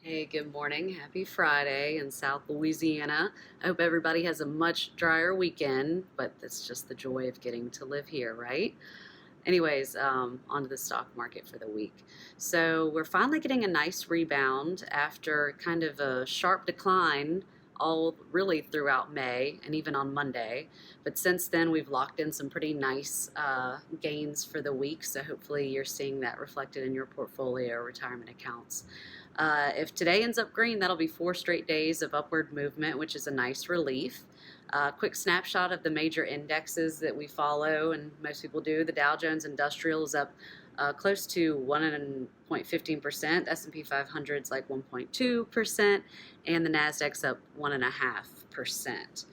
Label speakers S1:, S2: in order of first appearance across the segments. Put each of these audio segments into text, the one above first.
S1: Hey, good morning. Happy Friday in South Louisiana. I hope everybody has a much drier weekend, but that's just the joy of getting to live here, right? Anyways, onto the stock market for the week. So we're finally getting a nice rebound after kind of a sharp decline all really throughout May and even on Monday. But since then, we've locked in some pretty nice gains for the week. So hopefully, you're seeing that reflected in your portfolio or retirement accounts. If today ends up green, that'll be 4 straight days of upward movement, which is a nice relief. Quick snapshot of the major indexes that we follow, and most people do. The Dow Jones Industrial is up close to 1.15%. S&P 500 is like 1.2%, and the Nasdaq's up 1.5%.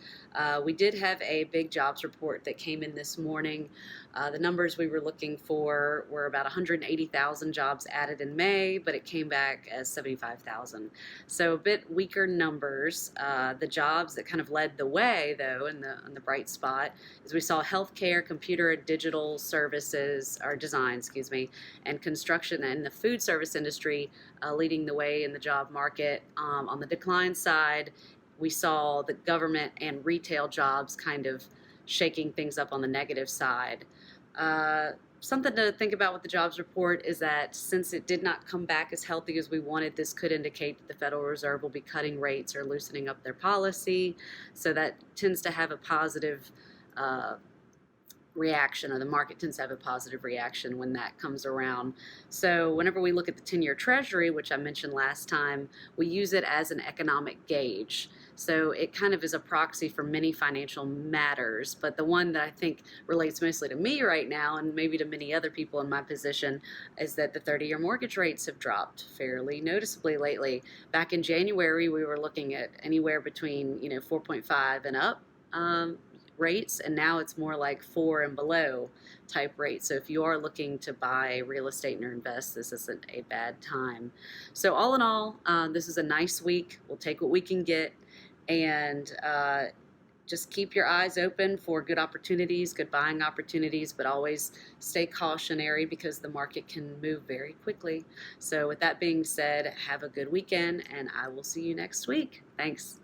S1: We did have a big jobs report that came in this morning. The numbers we were looking for were about 180,000 jobs added in May, but it came back as 75,000. So a bit weaker numbers. The jobs that kind of led the way, though, in the bright spot, is we saw healthcare, computer and digital services, or design, excuse me, and construction and the food service industry leading the way in the job market. On the decline side, we saw the government and retail jobs kind of shaking things up on the negative side. Something to think about with the jobs report is that since it did not come back as healthy as we wanted, this could indicate that the Federal Reserve will be cutting rates or loosening up their policy. So that tends to have a positive reaction, or the market tends to have a positive reaction when that comes around. So whenever we look at the 10-year Treasury, which I mentioned last time, we use it as an economic gauge. So it kind of is a proxy for many financial matters, but the one that I think relates mostly to me right now, and maybe to many other people in my position, is that the 30-year mortgage rates have dropped fairly noticeably lately. Back in January, we were looking at anywhere between 4.5 and up rates, and now it's more like 4 and below type rates. So if you are looking to buy real estate or invest, this isn't a bad time. So all in all, this is a nice week. We'll take what we can get, and just keep your eyes open for good opportunities, good buying opportunities, but always stay cautionary because the market can move very quickly. So with that being said, have a good weekend, and I will see you next week. Thanks.